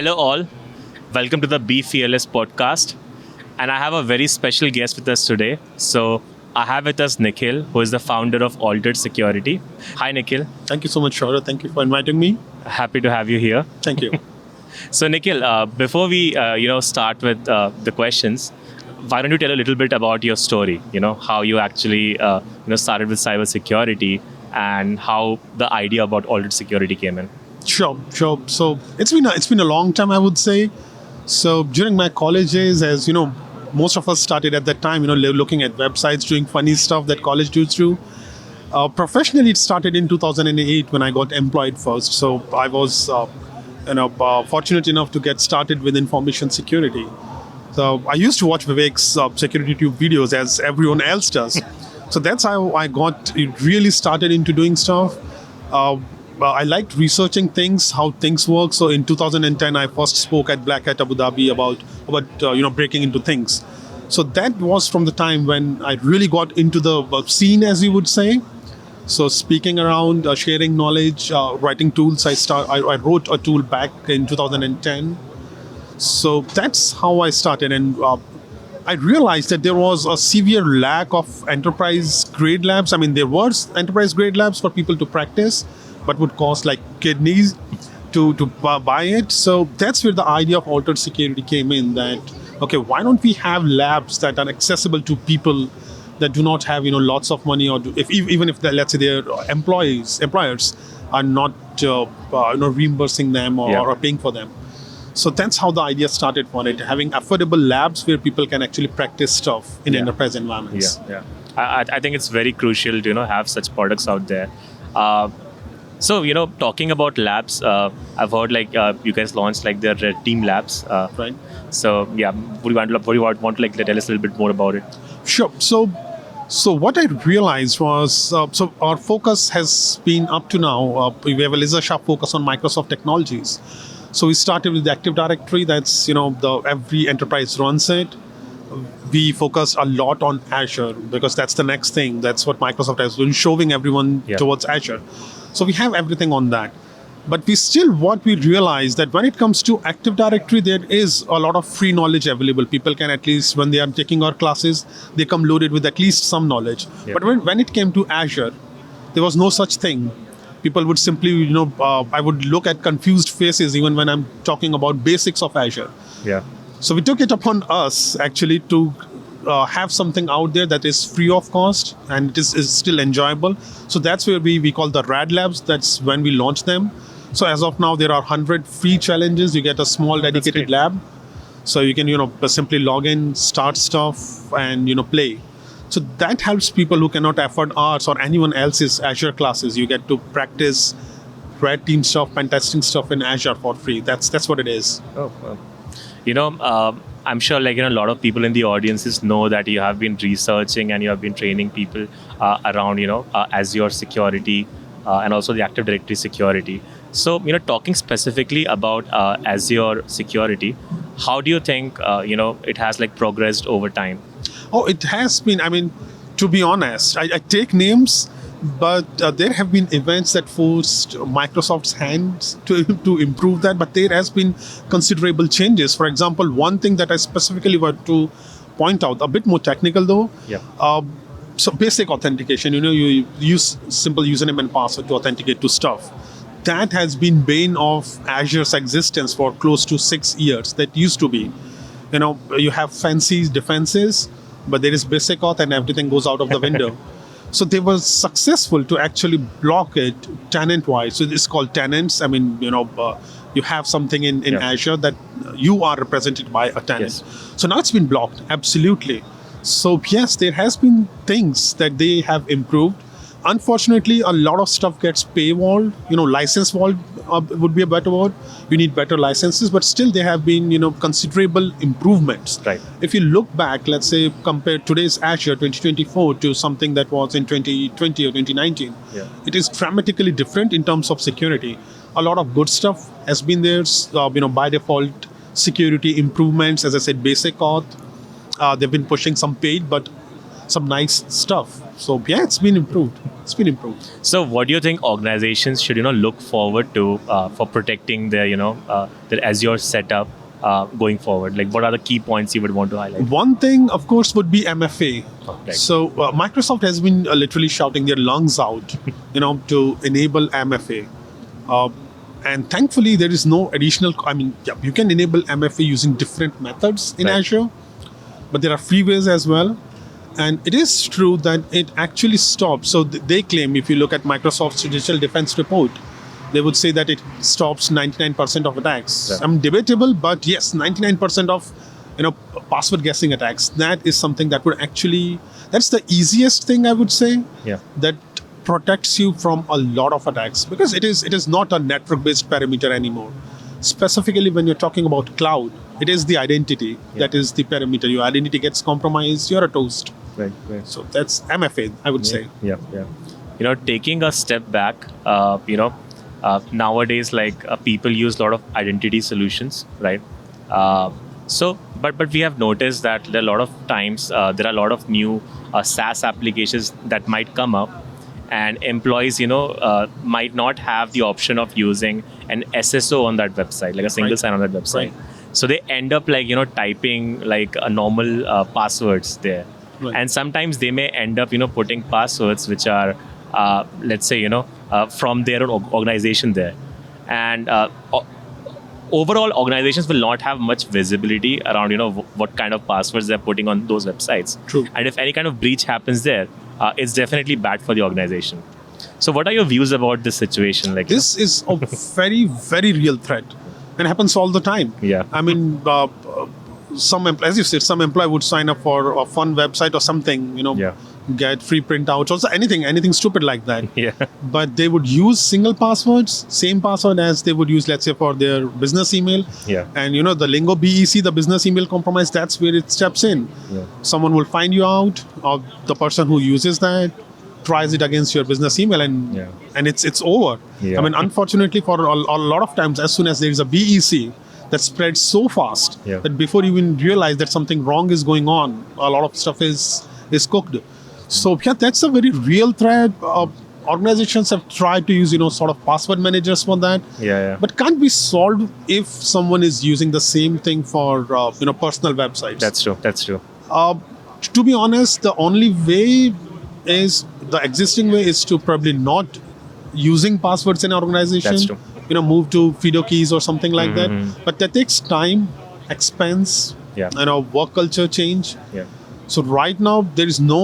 Hello, all. Welcome to the Be Fearless podcast. And I have a very special guest with us today. So, I have with us Nikhil, who is the founder of Altered Security. Hi, Nikhil. Thank you so much, Shourya. Thank you for inviting me. Happy to have you here. Thank you. So, Nikhil, before we start with the questions, why don't you tell a little bit about your story? How you actually started with cybersecurity and how the idea about Altered Security came in. Sure. So it's been a long time, I would say. So during my college days, as you know, most of us started at that time, looking at websites, doing funny stuff that college dudes do. Professionally, it started in 2008 when I got employed first. So I was, fortunate enough to get started with information security. So I used to watch Vivek's security tube videos as everyone else does. So that's how I got really started into doing stuff. I liked researching things, how things work. So in 2010, I first spoke at Black Hat Abu Dhabi about breaking into things. So that was from the time when I really got into the scene, as you would say. So speaking around, sharing knowledge, writing tools. I wrote a tool back in 2010. So that's how I started, and I realized that there was a severe lack of enterprise-grade labs. I mean, there was enterprise-grade labs for people to practice, but would cost like kidneys to buy it. So that's where the idea of Altered Security came in, that, okay, why don't we have labs that are accessible to people that do not have, lots of money, or even if let's say their employers are not, reimbursing them or paying for them. So that's how the idea started for it, having affordable labs where people can actually practice stuff in enterprise environments. Yeah. I think it's very crucial to have such products out there. So, talking about labs, I've heard you guys launched the Red Team Labs. Right. So, yeah, would you want to tell us a little bit more about it? Sure. So what I realized was, so our focus has been up to now, we have a laser sharp focus on Microsoft technologies. So we started with the Active Directory. That's, every enterprise runs it. We focused a lot on Azure because that's the next thing. That's what Microsoft has been showing everyone towards Azure. So we have everything on that. But what we realized that when it comes to Active Directory, there is a lot of free knowledge available. People can, at least when they are taking our classes, they come loaded with at least some knowledge. Yeah. But when it came to Azure, there was no such thing. People would simply, I would look at confused faces even when I'm talking about basics of Azure. Yeah. So we took it upon us actually to have something out there that is free of cost and it is still enjoyable. So that's where we call the RAD Labs. That's when we launch them. So as of now, there are 100 free challenges. You get a small dedicated lab. So you can, simply log in, start stuff and, play. So that helps people who cannot afford ours or anyone else's Azure classes. You get to practice red team stuff, pen testing stuff in Azure for free. That's what it is. Oh, well. I'm sure a lot of people in the audiences know that you have been researching and you have been training people around Azure security and also the Active Directory security. So talking specifically about Azure security, how do you think it has progressed over time? Oh, it has been. I mean, to be honest, I take names, but there have been events that forced Microsoft's hands to improve that. But there has been considerable changes. For example, one thing that I specifically want to point out, a bit more technical though. Yeah. So basic authentication. You use simple username and password to authenticate to stuff. That has been bane of Azure's existence for close to 6 years. That used to be. You have fancy defenses, but there is basic auth and everything goes out of the window. So they were successful to actually block it tenant-wise. So it's called tenants. I mean, you have something in Azure that you are represented by a tenant. Yes. So now it's been blocked, absolutely. So yes, there has been things that they have improved. Unfortunately, a lot of stuff gets paywalled, license walled would be a better word. You need better licenses, but still there have been, considerable improvements. Right. If you look back, let's say compare today's Azure 2024 to something that was in 2020 or 2019, it is dramatically different in terms of security. A lot of good stuff has been there, by default security improvements, as I said, basic auth. They've been pushing some paid, but some nice stuff. So yeah, it's been improved. It's been improved. So, what do you think organizations should look forward to for protecting their their Azure setup going forward? Like, what are the key points you would want to highlight? One thing, of course, would be MFA. Right. So Microsoft has been literally shouting their lungs out, to enable MFA. And thankfully, there is no additional. I mean, yeah, you can enable MFA using different methods in Right. Azure, but there are freeways as well. And it is true that it actually stops. So they claim, if you look at Microsoft's digital defense report, they would say that it stops 99% of attacks. Yeah. Debatable, but yes, 99% of password guessing attacks. That is something that would actually, that's the easiest thing I would say. Yeah. That protects you from a lot of attacks, because it is not a network-based parameter anymore. Specifically, when you're talking about cloud, it is the identity that is the parameter. Your identity gets compromised, you're a toast. Right. Right. So that's MFA, I would say. Yeah, yeah. Taking a step back, nowadays, people use a lot of identity solutions, right? But we have noticed that there are a lot of times there are a lot of new SaaS applications that might come up, and employees, might not have the option of using an SSO on that website, like a single Right. sign on that website. Right. So they end up typing a normal passwords there. Right. And sometimes they may end up putting passwords which are let's say from their own organization there, and overall organizations will not have much visibility around what kind of passwords they're putting on those websites. True. And if any kind of breach happens there, it's definitely bad for the organization. So what are your views about this situation? This is a very, very real threat, and happens all the time. Yeah. I mean, as you said, some employee would sign up for a fun website or something, Yeah. get free printouts, also anything stupid like that. Yeah. But they would use single passwords, same password as they would use, let's say, for their business email. Yeah. And the lingo BEC, the business email compromise, that's where it steps in. Yeah. Someone will find you out, or the person who uses that tries it against your business email, and Yeah. and it's over. Yeah. I mean, unfortunately, for a lot of times, as soon as there is a BEC, that spreads so fast Yeah. that before you even realize that something wrong is going on, a lot of stuff is cooked. So yeah, that's a very real threat. Organizations have tried to use sort of password managers for that, Yeah. but can't be solved if someone is using the same thing for personal websites. That's true. That's true. To be honest, the only way is the existing way is to probably not using passwords in an organization. That's true. Move to FIDO keys or something like that. But that takes time, expense, Yeah. work culture change. Yeah. So right now there is no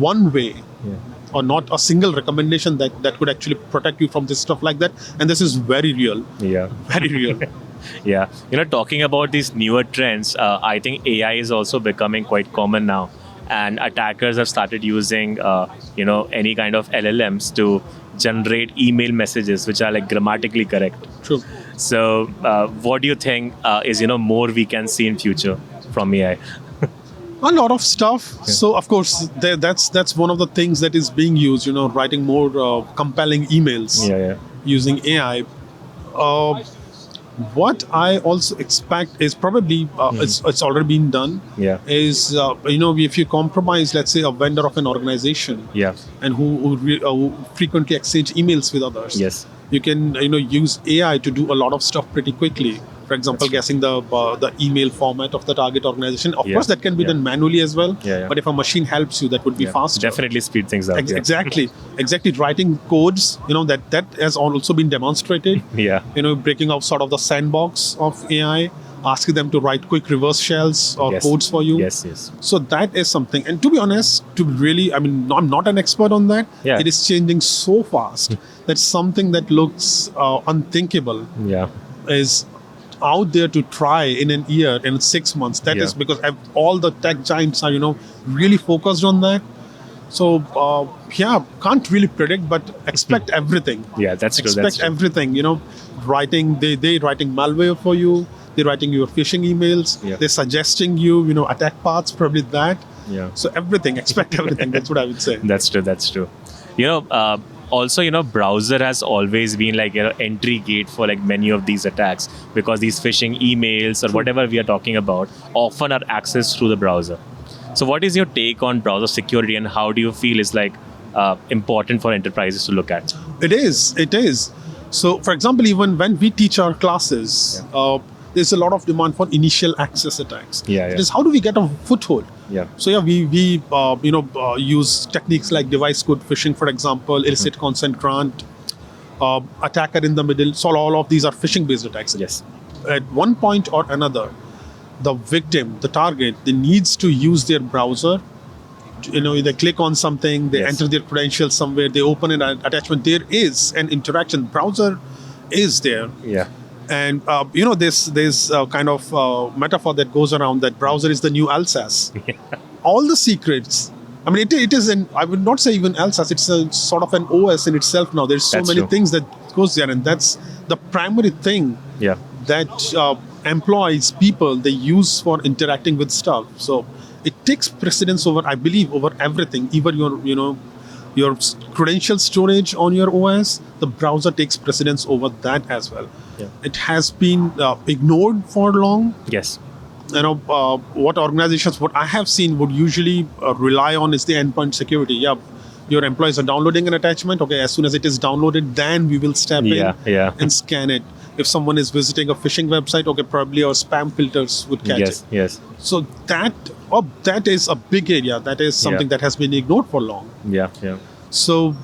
one way Yeah. or not a single recommendation that could actually protect you from this stuff like that. And this is very real, Yeah. very real. Yeah. Talking about these newer trends, I think AI is also becoming quite common now. And attackers have started using, any kind of LLMs to generate email messages which are grammatically correct. True. So, what do you think is, more we can see in future from AI? A lot of stuff. So of course that's one of the things that is being used. Writing more compelling emails Yeah. using AI. What I also expect is probably it's already been done. Yeah. Is if you compromise, let's say, a vendor of an organization, Yeah. and who frequently exchange emails with others. Yes. You can use AI to do a lot of stuff pretty quickly. For example, guessing the email format of the target organization. Of Yeah. course, that can be Yeah. done manually as well. Yeah. But if a machine helps you, that would be Yeah. faster. Definitely speed things up. Yeah. Exactly. Writing codes, that has also been demonstrated. Yeah. Breaking out sort of the sandbox of AI, asking them to write quick reverse shells or Yes. codes for you. Yes. So that is something. And to be honest, I'm not an expert on that. Yeah. It is changing so fast that something that looks unthinkable Yeah. is out there to try in an year, in 6 months. That is Yeah. because all the tech giants are, really focused on that. So, can't really predict, but expect everything. Yeah, that's true. Expect That's true. everything. They writing malware for you. They're writing your phishing emails. Yeah. They're suggesting you, attack paths, probably that. Yeah. So everything, expect everything. That's what I would say. That's true. Also, browser has always been entry gate for many of these attacks, because these phishing emails or whatever we are talking about often are accessed through the browser. So what is your take on browser security, and how do you feel is like important for enterprises to look at? It is. So, for example, even when we teach our classes, there's a lot of demand for initial access attacks. It is how do we get a foothold? So we use techniques like device code phishing, for example, illicit consent grant, attacker in the middle. So all of these are phishing-based attacks. Yes. At one point or another, the victim, the target, they needs to use their browser. They click on something, they enter their credentials somewhere, they open an attachment. There is an interaction. Browser is there. And there's kind of metaphor that goes around that browser is the new Alsace. All the secrets. I mean, it is I would not say even Alsace. It's a sort of an OS in itself now. There's so many things that goes there, and that's the primary thing that employees, people, they use for interacting with stuff. So it takes precedence over, I believe, over everything. Even your credential storage on your OS, the browser takes precedence over that as well. It has been ignored for long. Yes. What organizations, what I have seen, would usually rely on is the endpoint security. Your employees are downloading an attachment. Okay, as soon as it is downloaded, then we will step in and scan it. If someone is visiting a phishing website, okay, probably our spam filters would catch it. Yes. So that is a big area. That is something that has been ignored for long. So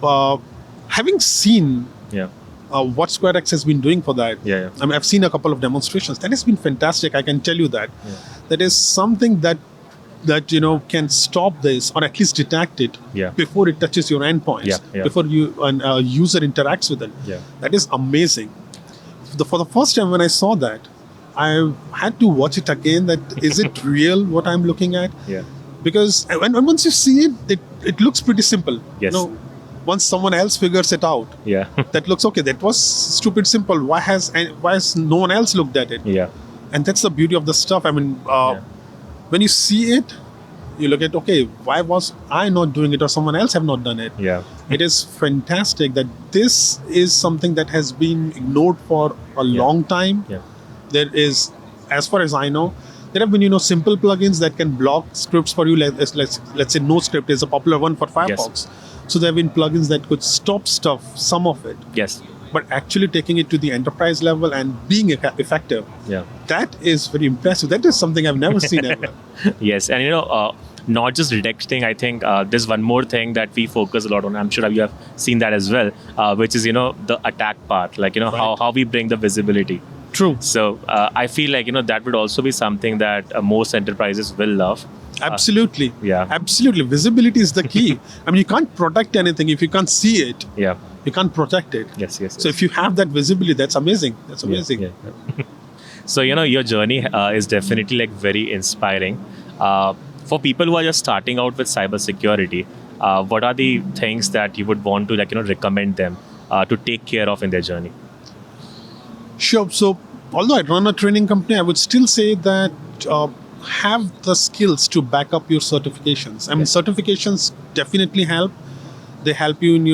having seen what SquareX has been doing for that, I mean, I've seen a couple of demonstrations. That has been fantastic. I can tell you that. That is something that can stop this, or at least detect it before it touches your endpoints, before a user interacts with it. That is amazing. For the first time when I saw that, I had to watch it again. That is it real what I'm looking at? Because once you see it, it looks pretty simple. Once someone else figures it out, that looks okay. That was stupid simple. Why has no one else looked at it? And that's the beauty of the stuff. I mean, when you see it, you look at, okay, why was I not doing it, or someone else have not done it? It is fantastic that this is something that has been ignored for a long time. There is, as far as I know, there have been simple plugins that can block scripts for you. Let's say NoScript is a popular one for Firefox. So there have been plugins that could stop stuff, some of it. But actually taking it to the enterprise level and being effective, that is very impressive. That is something I've never seen ever. Yes, and not just detecting. I think there's one more thing that we focus a lot on. I'm sure you have seen that as well, which is the attack part. Like how we bring the visibility. True. So I feel like that would also be something that most enterprises will love. Absolutely. Absolutely. Visibility is the key. I mean, you can't protect anything if you can't see it. You can't protect it. Yes. So if you have that visibility, that's amazing. That's amazing. So your journey is definitely like very inspiring. For people who are just starting out with cybersecurity, what are the things that you would want to recommend them to take care of in their journey? Sure. So although I run a training company, I would still say that have the skills to back up your certifications. I mean, certifications definitely help. They help you in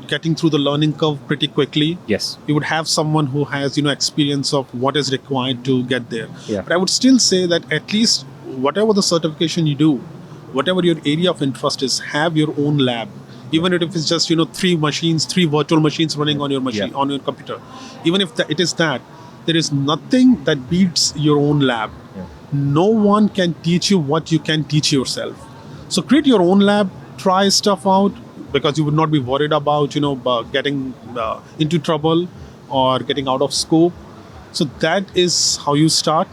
getting through the learning curve pretty quickly. You would have someone who has experience of what is required to get there. But I would still say that at least whatever the certification you do, whatever your area of interest is, have your own lab. Even if it's just 3 virtual machines running on your machine, on your computer. Even if it is that, there is nothing that beats your own lab. No one can teach you what you can teach yourself. So create your own lab, try stuff out, because you would not be worried about getting into trouble or getting out of scope. So that is how you start,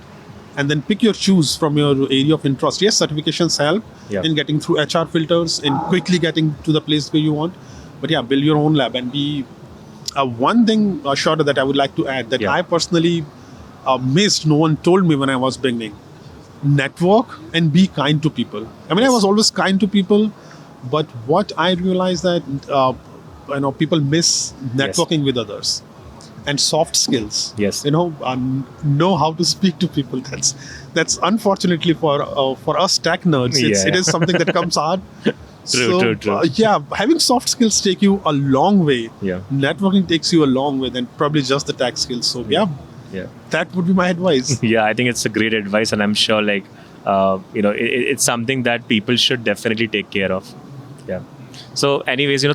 and then pick your choose from your area of interest. Yes, certifications help in getting through HR filters, in quickly getting to the place where you want. But build your own lab. And be one thing, Shourya, that I would like to add, that I personally missed, no one told me when I was beginning. Network and be kind to people. I mean, I was always kind to people, but what I realized that people miss networking with others and soft skills. Know how to speak to people. That's unfortunately for us tech nerds. It is something that comes hard. True. Having soft skills take you a long way. Networking takes you a long way than probably just the tech skills. So that would be my advice. I think it's a great advice, and I'm sure it's something that people should definitely take care of. Yeah. So, anyways,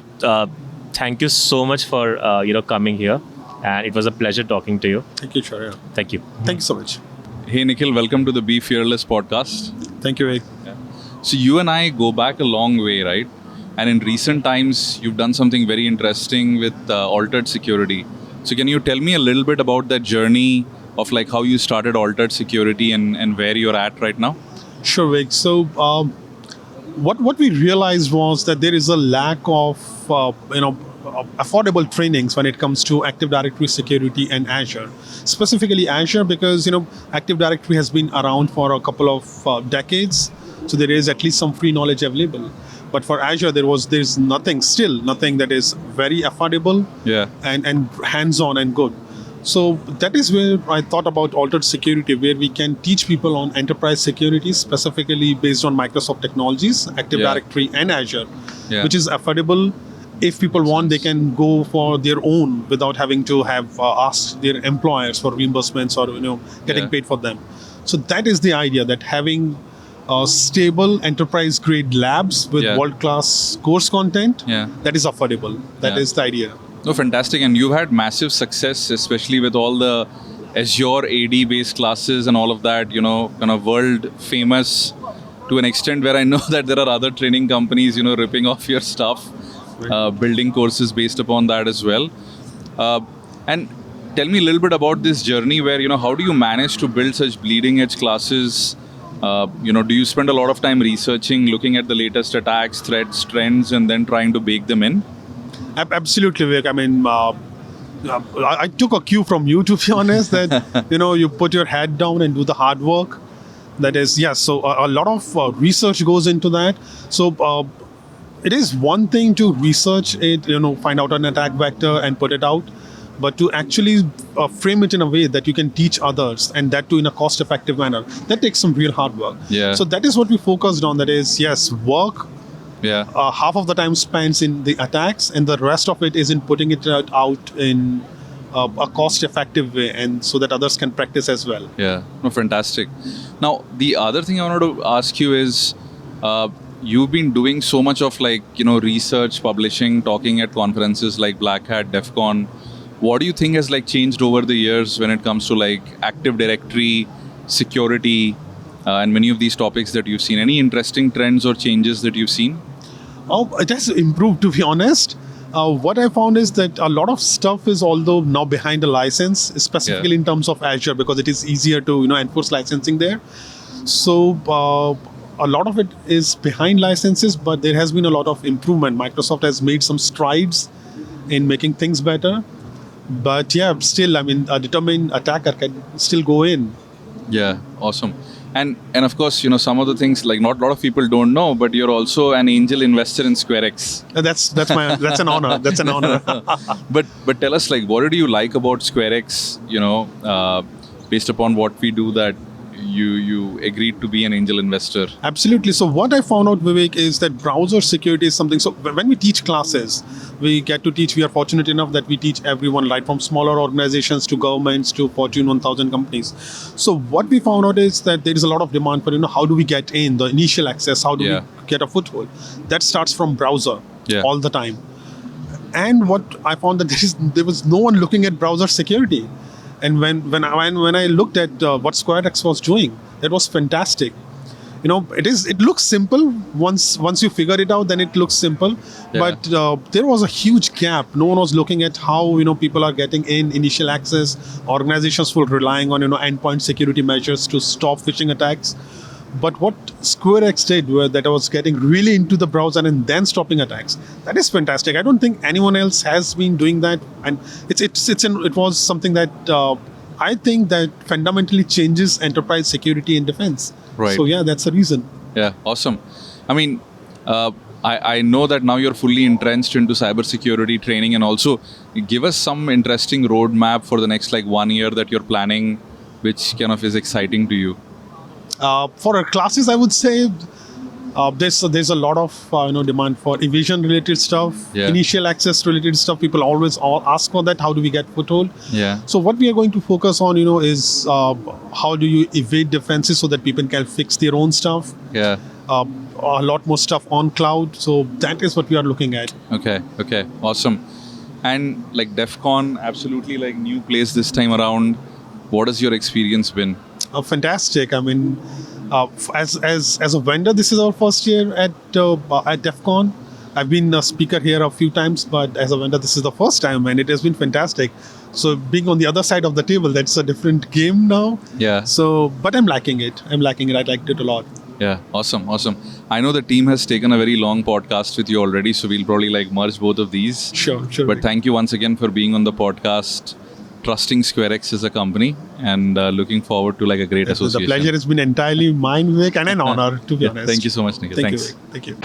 thank you so much for coming here, and it was a pleasure talking to you. Thank you, Shourya. Thank you. Thank you so much. Hey Nikhil, welcome to the Be Fearless podcast. Thank you, Vivek. So you and I go back a long way, right? And in recent times, you've done something very interesting with Altered Security. So can you tell me a little bit about that journey of like how you started Altered Security and where you're at right now? Sure, Vivek. So what we realized was that there is a lack of affordable trainings when it comes to Active Directory security and Azure. Specifically Azure, because Active Directory has been around for a couple of decades, so there is at least some free knowledge available. But for Azure, there's nothing that is very affordable, and hands-on and good. So that is where I thought about Altered Security, where we can teach people on enterprise security, specifically based on Microsoft technologies, Active Directory and Azure, which is affordable. If people want, they can go for their own without having to have asked their employers for reimbursements or getting paid for them. So that is the idea, that having stable enterprise-grade labs with world-class course content that is affordable. That is the idea. No, fantastic. And you've had massive success, especially with all the Azure AD-based classes and all of that, kind of world famous to an extent where I know that there are other training companies, ripping off your stuff, building courses based upon that as well. And tell me a little bit about this journey where, how do you manage to build such bleeding edge classes? Do you spend a lot of time researching, looking at the latest attacks, threats, trends, and then trying to bake them in? Absolutely, Vivek. I mean, I took a cue from you, to be honest, that, you put your head down and do the hard work. That is, so a lot of research goes into that. So it is one thing to research it, find out an attack vector and put it out, but to actually frame it in a way that you can teach others, and that too in a cost-effective manner, that takes some real hard work. So that is what we focused on. That is, work. Half of the time spent in the attacks, and the rest of it is in putting it out in a cost-effective way, and so that others can practice as well. No, fantastic. Now, the other thing I wanted to ask you is, you've been doing so much of research, publishing, talking at conferences like Black Hat, DEF CON. What do you think has changed over the years when it comes to Active Directory, security, and many of these topics that you've seen? Any interesting trends or changes that you've seen? It has improved, to be honest. What I found is that a lot of stuff is although now behind a license, specifically in terms of Azure, because it is easier to enforce licensing there. So a lot of it is behind licenses, but there has been a lot of improvement. Microsoft has made some strides in making things better. But still, I mean, a determined attacker can still go in. Awesome. And of course, some of the things not a lot of people don't know, but you're also an angel investor in SquareX. That's an honor. That's an honor. but tell us, what did you like about SquareX? Based upon what we do, that you agreed to be an angel investor. Absolutely. So what I found out, Vivek, is that browser security is something. So when we teach classes, we get to teach. We are fortunate enough that we teach everyone, right from smaller organizations to governments to Fortune 1000 companies. So what we found out is that there is a lot of demand for how do we get in the initial access? How do we get a foothold? That starts from browser all the time. And what I found that there was no one looking at browser security. And when I looked at what SquareX was doing, that was fantastic. It looks simple. Once you figure it out, then it looks simple. But there was a huge gap. No one was looking at how people are getting in initial access. Organizations were relying on endpoint security measures to stop phishing attacks. But what SquareX did was that I was getting really into the browser and then stopping attacks. That is fantastic. I don't think anyone else has been doing that, and it was something that I think that fundamentally changes enterprise security and defense. Right. So that's the reason. Awesome. I mean, I know that now you're fully entrenched into cybersecurity training, and also give us some interesting roadmap for the next 1 year that you're planning, which kind of is exciting to you. For our classes, I would say There's a lot of demand for evasion related stuff, Yeah. initial access related stuff. People always ask for that. How do we get foothold? Yeah. So what we are going to focus on, is how do you evade defenses so that people can fix their own stuff. Yeah. A lot more stuff on cloud. So that is what we are looking at. Okay. Awesome. And like DEF CON, absolutely like new place this time around. What has your experience been? Fantastic. I mean, as a vendor, this is our first year at DEF CON. I've been a speaker here a few times, but as a vendor, this is the first time, and it has been fantastic. So being on the other side of the table, that's a different game now. Yeah. So, but I'm liking it. I liked it a lot. Yeah, awesome. I know the team has taken a very long podcast with you already, so we'll probably like merge both of these. Sure. But thank you once again for being on the podcast, trusting SquareX as a company, and looking forward to like a great association. The pleasure has been entirely mine, Vivek, and an honor, to be honest. Thank you so much, Nikhil. Thanks. Thank you.